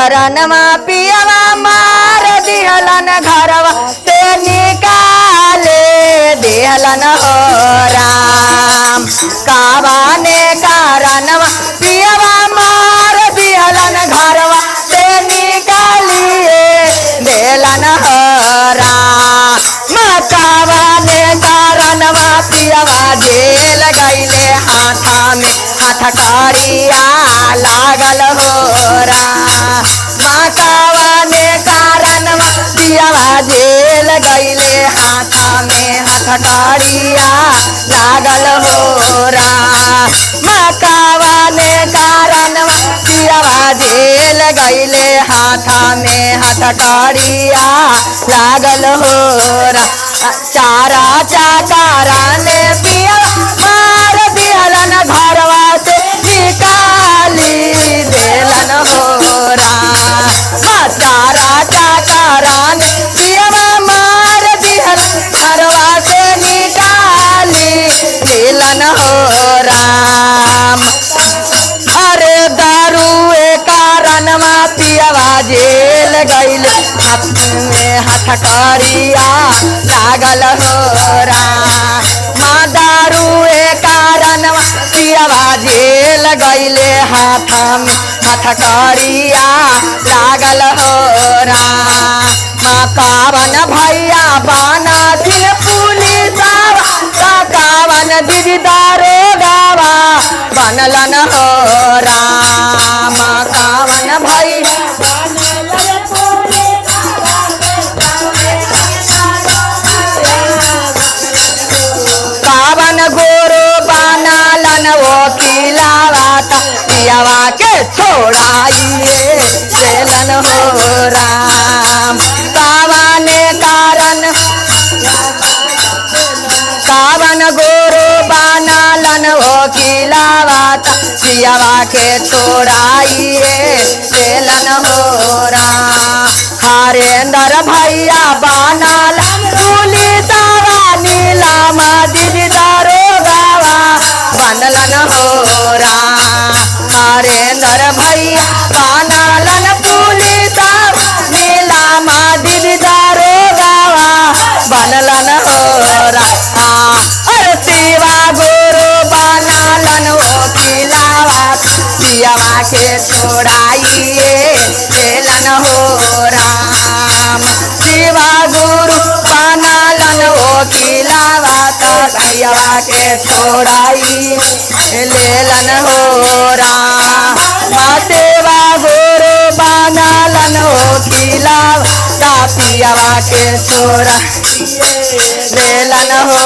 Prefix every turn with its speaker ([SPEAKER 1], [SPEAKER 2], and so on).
[SPEAKER 1] करनमा पियवा मार दिहलन घरवा से निकाले दिहलन हो राम। कावाने कारणवा पियवा मार दिहलन घरवा से निकालिए दिहलन हो राम। कावाने कारणवा पियवा जेल गईले हाथा में हथकड़िया लागल हो राम। कावाने कारणवा पियवा जेल गईले हाथा में हथकड़िया लागल हो राम। कावाने कारणवा पियवा जेल गईले हाथा में हथकड़िया लागल हो राम। चारा चाकाराने पियवा मार दिहलन घरवा से निकाली देलन हो राम। चारा चाकाराने पियवा मार दिहलन घरवा से निकाली देलन हो राम। अरे दारुए कारणवा पियवा जेल गईल हाथ में हथकड़िया लागल हो राम। दारुए कारणवा पियवा जेल गईले हाथ में हथकड़िया लागल हो राम। कावन भैया बाना दिन पुलिसवा कावन दीदी दारोगावा बनलन हो राम। कावन भैया कावन गोरो बनालन वकीलावाता पियवा के छोड़ाइए देलन हो राम। कावने कारण कावन गोरो बनालन वकीलावाता पियवा के छोड़ाइए देलन हो राम। हरेंद्र भैया बनालन पुलिसवा नीलाम दीदी दारोगावा बनलन हो राम। हरेंद्र भैया बनालन पुलिसवा नीलाम दीदी दारोगावा बनलन हो राम। अरे शिवा गुरु बनालन वकीलावा पियवा के छोड़ाइए देलन हो राम। शिवा गुरु बनालन वकीलावा पियवा के छोड़ाई लेलन हो राम। शिवा गुरु बनालन वकीलावा पियवा के छोड़ा लेलन हो